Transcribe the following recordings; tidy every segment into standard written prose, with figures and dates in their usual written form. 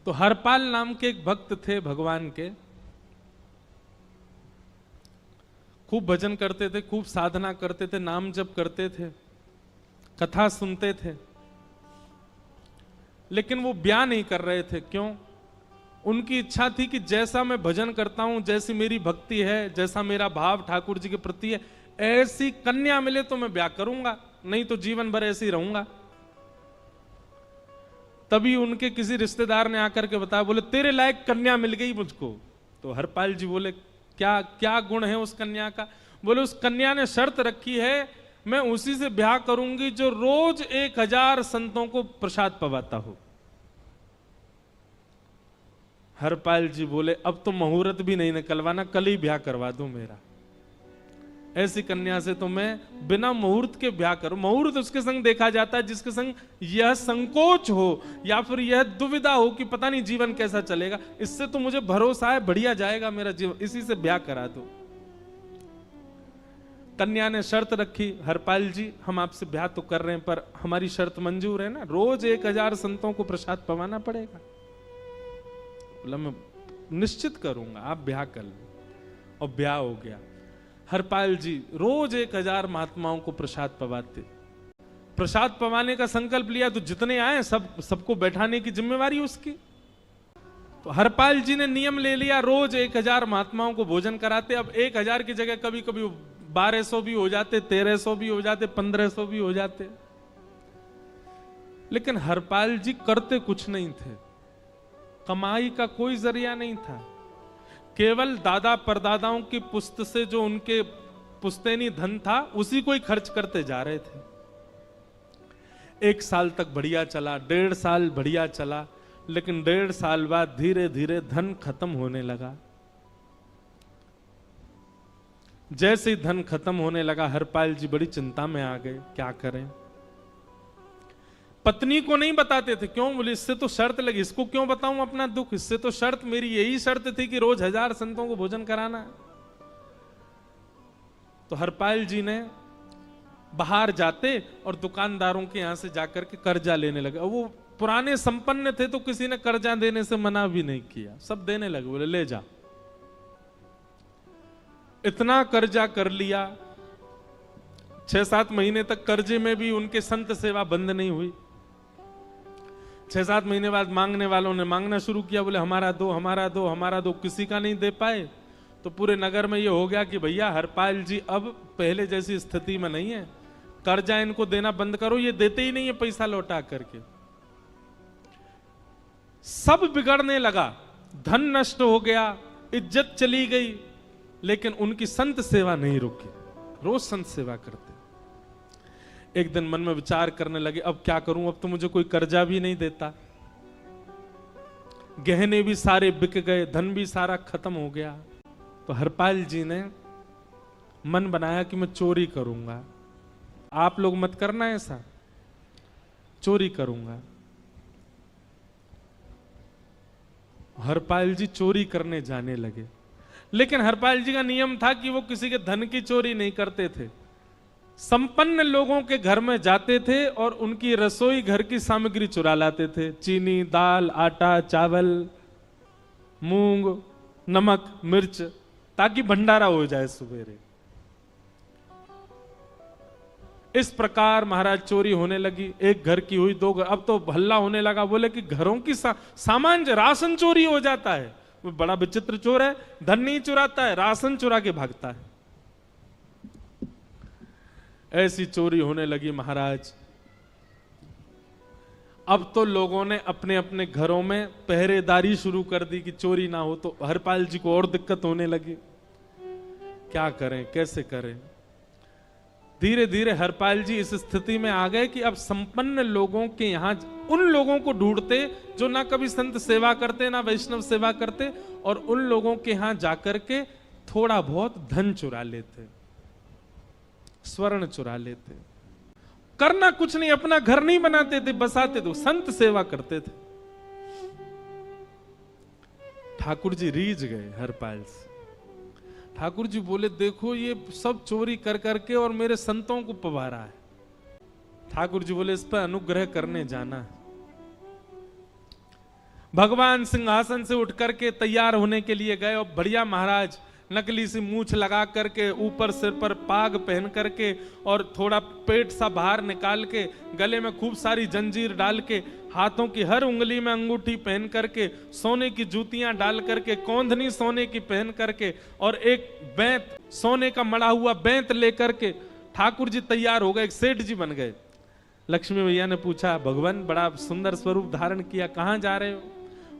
तो हरपाल नाम के एक भक्त थे भगवान के, खूब भजन करते थे, खूब साधना करते थे, नाम जप करते थे, कथा सुनते थे, लेकिन वो ब्याह नहीं कर रहे थे। क्यों? उनकी इच्छा थी कि जैसा मैं भजन करता हूं, जैसी मेरी भक्ति है, जैसा मेरा भाव ठाकुर जी के प्रति है, ऐसी कन्या मिले तो मैं ब्याह करूंगा, नहीं तो जीवन भर ऐसे ही रहूंगा। तभी उनके किसी रिश्तेदार ने आकर के बताया, बोले तेरे लायक कन्या मिल गई मुझको। तो हरपाल जी बोले क्या क्या गुण है उस कन्या का? बोले उस कन्या ने शर्त रखी है, मैं उसी से ब्याह करूंगी जो रोज 1000 संतों को प्रसाद पवाता हो। हरपाल जी बोले अब तो मुहूर्त भी नहीं निकलवाना, कल ही ब्याह करवा दो मेरा। ऐसी कन्या से तो मैं बिना मुहूर्त के ब्याह करूं। मुहूर्त उसके संग देखा जाता है जिसके संग यह संकोच हो या फिर यह दुविधा हो कि पता नहीं जीवन कैसा चलेगा, इससे तो मुझे भरोसा है बढ़िया जाएगा मेरा जीवन, इसी से ब्याह करा दो। कन्या ने शर्त रखी, हरपाल जी हम आपसे ब्याह तो कर रहे हैं पर हमारी शर्त मंजूर है ना, रोज 1000 संतों को प्रसाद पवाना पड़ेगा। बोला मैं निश्चित करूंगा, आप ब्याह कर लो। और ब्याह हो गया। हरपाल जी रोज 1000 महात्माओं को प्रसाद पवाते। प्रसाद पवाने का संकल्प लिया तो जितने आए सबको बैठाने की जिम्मेवारी उसकी। तो हरपाल जी ने नियम ले लिया, रोज 1000 महात्माओं को भोजन कराते। अब 1000 की जगह कभी कभी 1200 भी हो जाते, 1300 भी हो जाते, 1500 भी हो जाते। लेकिन हरपाल जी करते कुछ नहीं थे, कमाई का कोई जरिया नहीं था, केवल दादा परदादाओं की पुश्त से जो उनके पुश्तैनी धन था उसी को ही खर्च करते जा रहे थे। 1 साल तक बढ़िया चला, 1.5 साल बढ़िया चला, लेकिन 1.5 साल बाद धीरे धीरे धन खत्म होने लगा। जैसे ही धन खत्म होने लगा हरपाल जी बड़ी चिंता में आ गए, क्या करें। पत्नी को नहीं बताते थे, क्यों? बोले इससे तो शर्त लगी, इसको क्यों बताऊं अपना दुख, इससे तो शर्त मेरी यही शर्त थी कि रोज 1000 संतों को भोजन कराना। तो हरपाल जी ने बाहर जाते और दुकानदारों के यहां से जाकर के कर्जा लेने लगे। वो पुराने संपन्न थे तो किसी ने कर्जा देने से मना भी नहीं किया, सब देने लगे, बोले ले जा। इतना कर्जा कर लिया, 6-7 महीने तक कर्जे में भी उनके संत सेवा बंद नहीं हुई। 6-7 महीने बाद मांगने वालों ने मांगना शुरू किया, बोले हमारा दो, हमारा दो, हमारा दो। किसी का नहीं दे पाए तो पूरे नगर में ये हो गया कि भैया हरपाल जी अब पहले जैसी स्थिति में नहीं है, कर्जा इनको देना बंद करो, ये देते ही नहीं है पैसा लौटा करके। सब बिगड़ने लगा, धन नष्ट हो गया, इज्जत चली गई, लेकिन उनकी संत सेवा नहीं रुकी, रोज संत सेवा करते। एक दिन मन में विचार करने लगे अब क्या करूं, अब तो मुझे कोई कर्जा भी नहीं देता, गहने भी सारे बिक गए, धन भी सारा खत्म हो गया। तो हरपाल जी ने मन बनाया कि मैं चोरी करूंगा। आप लोग मत करना ऐसा, चोरी करूंगा। हरपाल जी चोरी करने जाने लगे, लेकिन हरपाल जी का नियम था कि वो किसी के धन की चोरी नहीं करते थे। संपन्न लोगों के घर में जाते थे और उनकी रसोई घर की सामग्री चुरा लाते थे, चीनी, दाल, आटा, चावल, मूंग, नमक, मिर्च, ताकि भंडारा हो जाए सवेरे। इस प्रकार महाराज चोरी होने लगी। एक घर की हुई, 2 घर, अब तो हल्ला होने लगा। बोले कि घरों की सामान राशन चोरी हो जाता है। वो बड़ा विचित्र चोर है, धन नहीं चुराता है, राशन चुरा के भागता है। ऐसी चोरी होने लगी महाराज। अब तो लोगों ने अपने अपने घरों में पहरेदारी शुरू कर दी कि चोरी ना हो। तो हरपाल जी को और दिक्कत होने लगी, क्या करें, कैसे करें। धीरे धीरे हरपाल जी इस स्थिति में आ गए कि अब संपन्न लोगों के यहां उन लोगों को ढूंढते जो ना कभी संत सेवा करते ना वैष्णव सेवा करते, और उन लोगों के यहां जाकर के थोड़ा बहुत धन चुरा लेते, स्वर्ण चुरा लेते। करना कुछ नहीं, अपना घर नहीं बनाते थे, बसाते थे, संत सेवा करते थे। ठाकुर जी रीझ गए हरपाल से। ठाकुर जी बोले देखो ये सब चोरी कर करके और मेरे संतों को पवा रहा है। ठाकुर जी बोले इस पर अनुग्रह करने जाना है। भगवान सिंहासन से उठ करके तैयार होने के लिए गए और बढ़िया महाराज नकली सी मूछ लगा करके ऊपर सिर पर पाग पहन करके और थोड़ा पेट सा बाहर निकाल के गले में खूब सारी जंजीर डाल के हाथों की हर उंगली में अंगूठी पहन करके सोने की जूतियां डाल करके कौंधनी सोने की पहन करके और एक बेंत सोने का मड़ा हुआ बेंत लेकर के ठाकुर जी तैयार हो गए, एक सेठ जी बन गए। लक्ष्मी मैया ने पूछा, भगवान बड़ा सुंदर स्वरूप धारण किया, कहाँ जा रहे हो?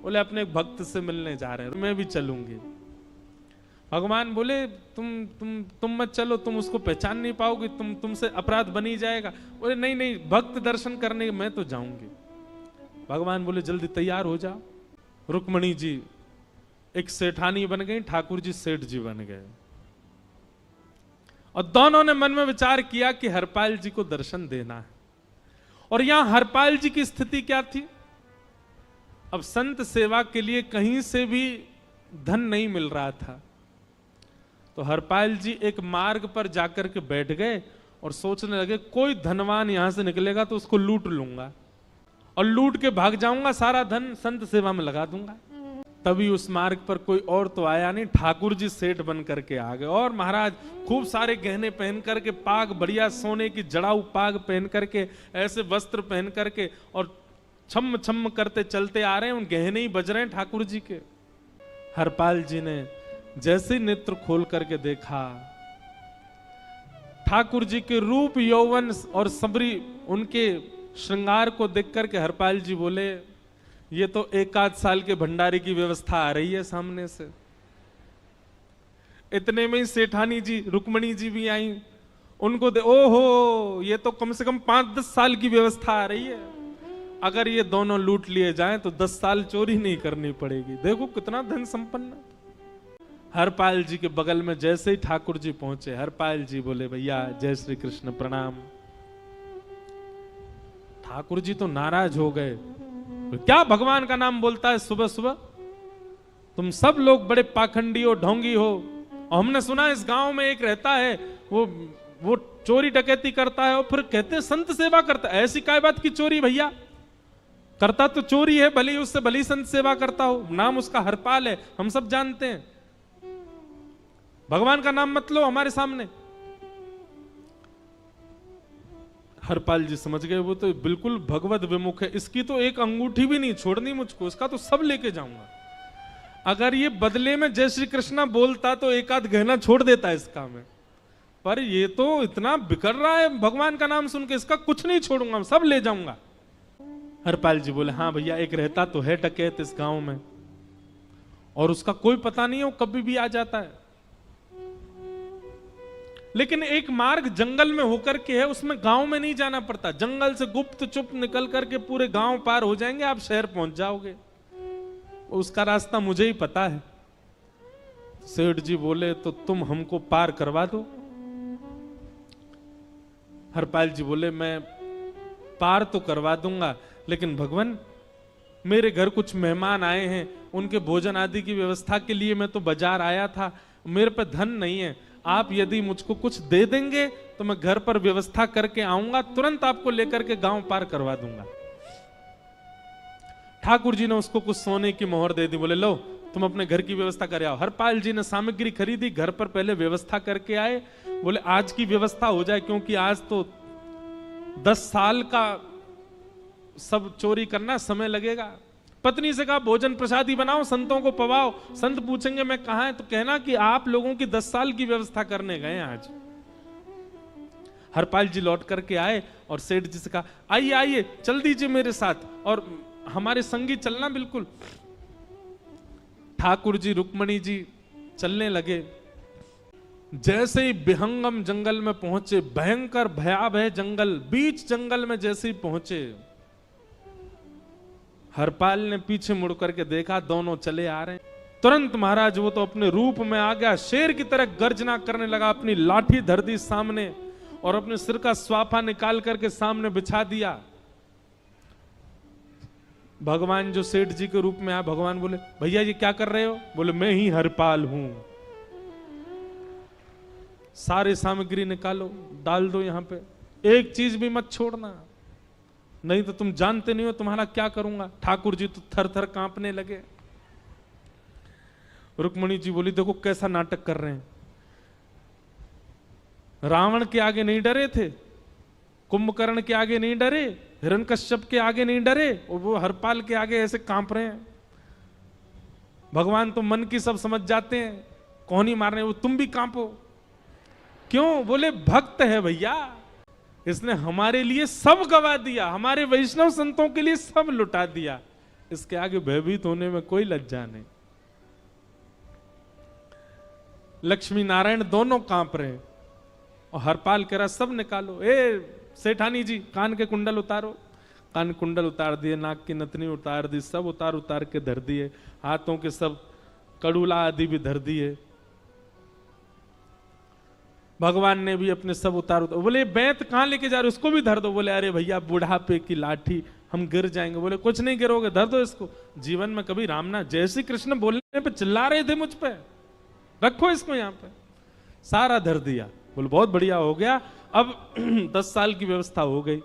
बोले अपने एक भक्त से मिलने जा रहे हैं, मैं भी चलूंगी। भगवान बोले तुम मत चलो, तुम उसको पहचान नहीं पाओगे, तुमसे अपराध बनी जाएगा। बोले नहीं नहीं, भक्त दर्शन करने मैं तो जाऊंगी। भगवान बोले जल्दी तैयार हो जाओ। रुक्मणी जी एक सेठानी बन गई, ठाकुर जी सेठ जी बन गए। और दोनों ने मन में विचार किया कि हरपाल जी को दर्शन देना है। और यहां हरपाल जी की स्थिति क्या थी? अब संत सेवा के लिए कहीं से भी धन नहीं मिल रहा था, तो हरपाल जी एक मार्ग पर जाकर के बैठ गए और सोचने लगे कोई धनवान यहां से निकलेगा तो उसको लूट लूंगा और लूट के भाग जाऊंगा, सारा धन संत सेवा में लगा दूंगा। तभी उस मार्ग पर कोई और तो आया नहीं, ठाकुर जी सेठ बन करके आ गए। और महाराज खूब सारे गहने पहन करके, पाग बढ़िया सोने की जड़ाऊ पाग पहन करके, ऐसे वस्त्र पहन करके और छम छम करते चलते आ रहे हैं, उन गहने ही बज रहे हैं ठाकुर जी के। हरपाल जी ने जैसे ही नेत्र खोल करके देखा, ठाकुर जी के रूप यौवन और सबरी उनके श्रृंगार को देख करके हरपाल जी बोले, ये तो एक आध साल के भंडारे की व्यवस्था आ रही है सामने से। इतने में ही सेठानी जी रुक्मणी जी भी आई, उनको ओहो, ये तो कम से कम 5-10 साल की व्यवस्था आ रही है। अगर ये दोनों लूट लिए जाएं तो 10 साल चोरी नहीं करनी पड़ेगी। देखो कितना धन संपन्न। हरपाल जी के बगल में जैसे ही ठाकुर जी पहुंचे, हरपाल जी बोले, भैया जय श्री कृष्ण, प्रणाम। ठाकुर जी तो नाराज हो गए, क्या भगवान का नाम बोलता है सुबह सुबह? तुम सब लोग बड़े पाखंडी हो, ढोंगी हो। और हमने सुना इस गांव में एक रहता है, वो चोरी डकैती करता है और फिर कहते संत सेवा करता है। ऐसी काय बात की चोरी भैया? करता तो चोरी है, भले उससे भली संत सेवा करता हो। नाम उसका हरपाल है, हम सब जानते हैं। भगवान का नाम मत लो हमारे सामने। हरपाल जी समझ गए, वो तो बिल्कुल भगवत विमुख है, इसकी तो एक अंगूठी भी नहीं छोड़नी मुझको, इसका तो सब लेके जाऊंगा। अगर ये बदले में जय श्री कृष्णा बोलता तो एक आध गहना छोड़ देता है इसका में, पर ये तो इतना बिगड़ रहा है भगवान का नाम सुन के, इसका कुछ नहीं छोड़ूंगा, सब ले जाऊंगा। हरपाल जी बोले, हाँ भैया एक रहता तो है डकैत इस गांव में, और उसका कोई पता नहीं है, वो कभी भी आ जाता है। लेकिन एक मार्ग जंगल में होकर के है, उसमें गांव में नहीं जाना पड़ता, जंगल से गुप्त चुप निकल करके पूरे गांव पार हो जाएंगे, आप शहर पहुंच जाओगे। उसका रास्ता मुझे ही पता है। सेठ जी बोले, तो तुम हमको पार करवा दो। हरपाल जी बोले, मैं पार तो करवा दूंगा, लेकिन भगवान मेरे घर कुछ मेहमान आए हैं, उनके भोजन आदि की व्यवस्था के लिए मैं तो बाजार आया था, मेरे पे धन नहीं है। आप यदि मुझको कुछ दे देंगे तो मैं घर पर व्यवस्था करके आऊंगा, तुरंत आपको लेकर के गांव पार करवा दूंगा। ठाकुर जी ने उसको कुछ सोने की मोहर दे दी, बोले लो तुम अपने घर की व्यवस्था कर आओ। हरपाल जी ने सामग्री खरीदी, घर पर पहले व्यवस्था करके आए। बोले आज की व्यवस्था हो जाए, क्योंकि आज तो 10 साल का सब चोरी करना समय लगेगा। पत्नी से कहा भोजन प्रसादी बनाओ, संतों को पवाओ, संत पूछेंगे मैं कहां है तो कहना कि आप लोगों की 10 साल की व्यवस्था करने गए आज। हरपाल जी लौट करके आए और सेठ जी से कहा, आइए आइए चल दीजिए मेरे साथ और हमारे संगी चलना बिल्कुल। ठाकुर जी रुक्मणी जी चलने लगे। जैसे ही विहंगम जंगल में पहुंचे, भयंकर भयावह जंगल, बीच जंगल में जैसे ही पहुंचे, हरपाल ने पीछे मुड़ करके देखा, दोनों चले आ रहे हैं। तुरंत महाराज वो तो अपने रूप में आ गया, शेर की तरह गर्जना करने लगा, अपनी लाठी धर दी सामने और अपने सिर का स्वाफा निकाल करके सामने बिछा दिया। भगवान जो सेठ जी के रूप में आया, भगवान बोले, भैया ये क्या कर रहे हो? बोले मैं ही हरपाल हूं। सारे सामग्री निकालो, डाल दो यहां पे, एक चीज भी मत छोड़ना, नहीं तो तुम जानते नहीं हो तुम्हारा क्या करूंगा। ठाकुर जी तो थर थर कांपने लगे। रुक्मणी जी बोली देखो कैसा नाटक कर रहे हैं, रावण के आगे नहीं डरे थे, कुंभकर्ण के आगे नहीं डरे, हिरण्यकश्यप के आगे नहीं डरे, और वो हरपाल के आगे ऐसे कांप रहे हैं। भगवान तो मन की सब समझ जाते हैं, कौन ही मारने, वो तुम भी कांपो क्यों? बोले भक्त है भैया, इसने हमारे लिए सब गवा दिया, हमारे वैष्णव संतों के लिए सब लुटा दिया, इसके आगे भयभीत होने में कोई लज्जा नहीं। लक्ष्मी नारायण दोनों कांप रहे हैं और हरपाल कह रहा सब निकालो, ए सेठानी जी कान के कुंडल उतारो। कान कुंडल उतार दिए, नाक की नथनी उतार दी, सब उतार उतार के धर दिए, हाथों के सब कड़ूला आदि भी धर दिए। भगवान ने भी अपने सब उतार उतार। बोले बैंत कहां लेके जा रहे हो, उसको भी धर दो। बोले अरे भैया बुढ़ापे की लाठी, हम गिर जाएंगे। बोले कुछ नहीं गिरोगे, धर दो इसको। जीवन में कभी राम ना, जय श्री कृष्ण बोलने पे चिल्ला रहे थे मुझ पे, रखो इसको यहां पे। सारा धर दिया। बोले बहुत बढ़िया हो गया, अब 10 साल की व्यवस्था हो गई।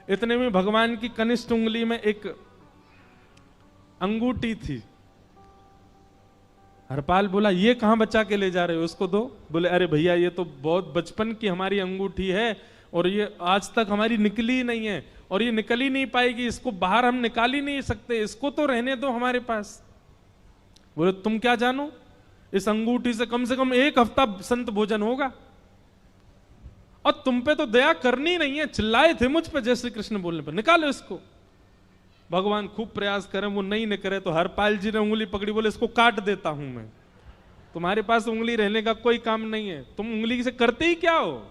इतने में भगवान की कनिष्ठ उंगली में एक अंगूठी थी। हरपाल बोला ये कहां बचा के ले जा रहे हो, उसको दो। बोले अरे भैया ये तो बहुत बचपन की हमारी अंगूठी है और ये आज तक हमारी निकली ही नहीं है और ये निकल ही नहीं पाएगी, इसको बाहर हम निकाल ही नहीं सकते, इसको तो रहने दो हमारे पास। बोले तुम क्या जानो, इस अंगूठी से कम 1 हफ्ता संत भोजन होगा और तुम पे तो दया करनी नहीं है। चिल्लाए थे मुझ पे जय श्री कृष्ण बोलने पर, निकालो इसको। भगवान खूब प्रयास करें, वो नहीं निकले तो हरपाल जी ने उंगली पकड़ी। बोले इसको काट देता हूं मैं, तुम्हारे पास उंगली रहने का कोई काम नहीं है, तुम उंगली से करते ही क्या हो।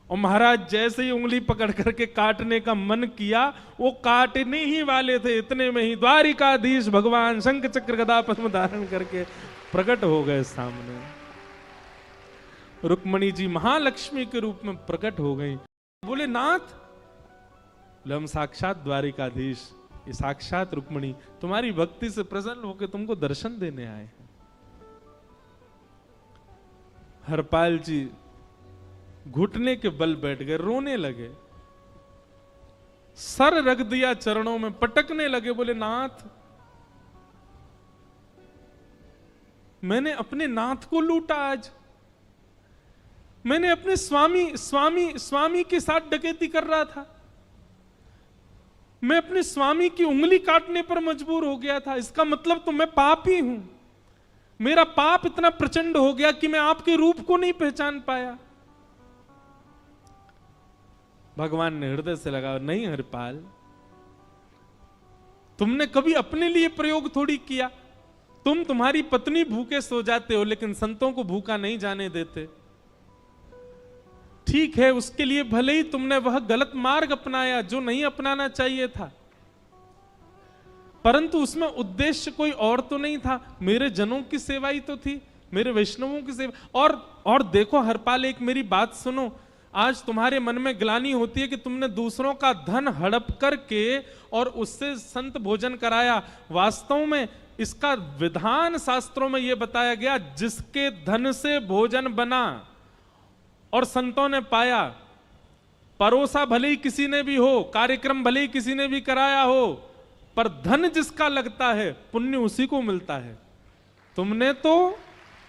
और महाराज जैसे ही उंगली पकड़ करके काटने का मन किया, वो काटने ही वाले थे, इतने में ही द्वारिकाधीश भगवान शंख चक्र गदा पद्म धारण करके प्रकट हो गए सामने। रुक्मणी जी महालक्ष्मी के रूप में प्रकट हो गई। बोले नाथ, हम साक्षात द्वारिकाधीश, ये साक्षात रुक्मणी तुम्हारी भक्ति से प्रसन्न होकर तुमको दर्शन देने आए हैं। हरपाल जी घुटने के बल बैठ गए, रोने लगे, सर रख दिया चरणों में, पटकने लगे। बोले नाथ, मैंने अपने नाथ को लूटा, आज मैंने अपने स्वामी के साथ डकैती कर रहा था, मैं अपने स्वामी की उंगली काटने पर मजबूर हो गया था, इसका मतलब तो मैं पापी हूं। मेरा पाप इतना प्रचंड हो गया कि मैं आपके रूप को नहीं पहचान पाया। भगवान ने हृदय से लगा, नहीं हरपाल, तुमने कभी अपने लिए प्रयोग थोड़ी किया, तुम्हारी पत्नी भूखे सो जाते हो लेकिन संतों को भूखा नहीं जाने देते। ठीक है, उसके लिए भले ही तुमने वह गलत मार्ग अपनाया जो नहीं अपनाना चाहिए था, परंतु उसमें उद्देश्य कोई और तो नहीं था, मेरे जनों की सेवा ही तो थी, मेरे वैष्णवों की सेवा। और देखो हरपाल, एक मेरी बात सुनो, आज तुम्हारे मन में ग्लानि होती है कि तुमने दूसरों का धन हड़प करके और उससे संत भोजन कराया। वास्तव में इसका विधान शास्त्रों में यह बताया गया, जिसके धन से भोजन बना और संतों ने पाया, परोसा भले ही किसी ने भी हो, कार्यक्रम भले ही किसी ने भी कराया हो, पर धन जिसका लगता है पुण्य उसी को मिलता है। तुमने तो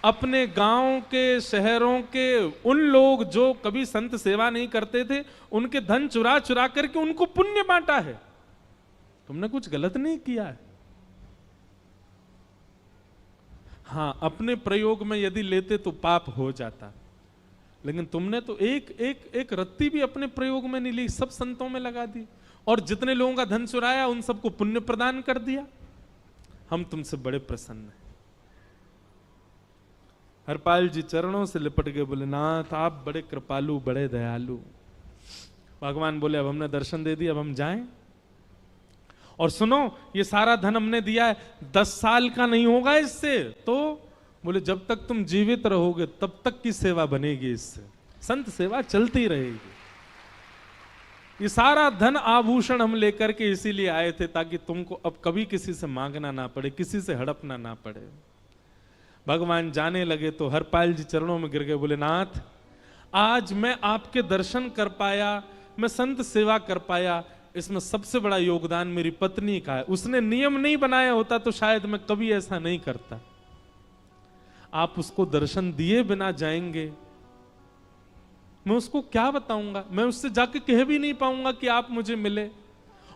अपने गांव के, शहरों के उन लोग जो कभी संत सेवा नहीं करते थे, उनके धन चुरा चुरा करके उनको पुण्य बांटा है। तुमने कुछ गलत नहीं किया है। हां, अपने प्रयोग में यदि लेते तो पाप हो जाता, लेकिन तुमने तो एक रत्ती भी अपने प्रयोग में नहीं ली, सब संतों में लगा दी और जितने लोगों का धन चुराया उन सबको पुण्य प्रदान कर दिया। हम तुमसे बड़े प्रसन्न हैं। हरपाल जी चरणों से लिपट गए, बोले नाथ आप बड़े कृपालु, बड़े दयालु। भगवान बोले अब हमने दर्शन दे दिया, अब हम जाएं। और सुनो, ये सारा धन हमने दिया है, 10 साल का नहीं होगा इससे। तो बोले जब तक तुम जीवित रहोगे तब तक की सेवा बनेगी, इससे संत सेवा चलती रहेगी। ये सारा धन आभूषण हम लेकर के इसीलिए आए थे ताकि तुमको अब कभी किसी से मांगना ना पड़े, किसी से हड़पना ना पड़े। भगवान जाने लगे तो हरपाल जी चरणों में गिर गए, बोले नाथ आज मैं आपके दर्शन कर पाया, मैं संत सेवा कर पाया, इसमें सबसे बड़ा योगदान मेरी पत्नी का है। उसने नियम नहीं बनाया होता तो शायद मैं कभी ऐसा नहीं करता। आप उसको दर्शन दिए बिना जाएंगे, मैं उसको क्या बताऊंगा? मैं उससे जाके कह भी नहीं पाऊंगा कि आप मुझे मिले,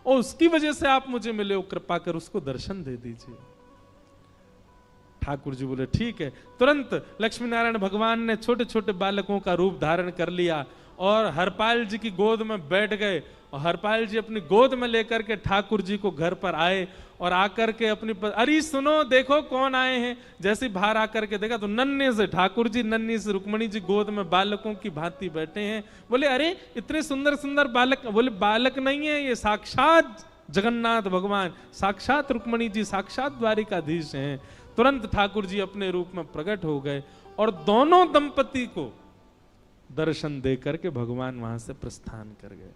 और उसकी वजह से आप मुझे मिले, वो कृपा कर उसको दर्शन दे दीजिए। ठाकुर जी बोले ठीक है। तुरंत लक्ष्मी नारायण भगवान ने छोटे छोटे बालकों का रूप धारण कर लिया और हरपाल जी की गोद में बैठ गए, और हरपाल जी अपनी गोद में लेकर के ठाकुर जी को घर पर आए, और आकर के अपनी अरे सुनो देखो कौन आए हैं। जैसे बाहर आकर के देखा तो नन्हे से ठाकुर जी, नन्ही से रुक्मणी जी गोद में बालकों की भांति बैठे हैं। बोले अरे इतने सुंदर सुंदर बालक। बोले बालक नहीं है, ये साक्षात जगन्नाथ भगवान, साक्षात रुक्मणी जी, साक्षात द्वारिकाधीश हैं। तुरंत ठाकुर जी अपने रूप में प्रकट हो गए और दोनों दंपति को दर्शन दे करके भगवान वहां से प्रस्थान कर गए।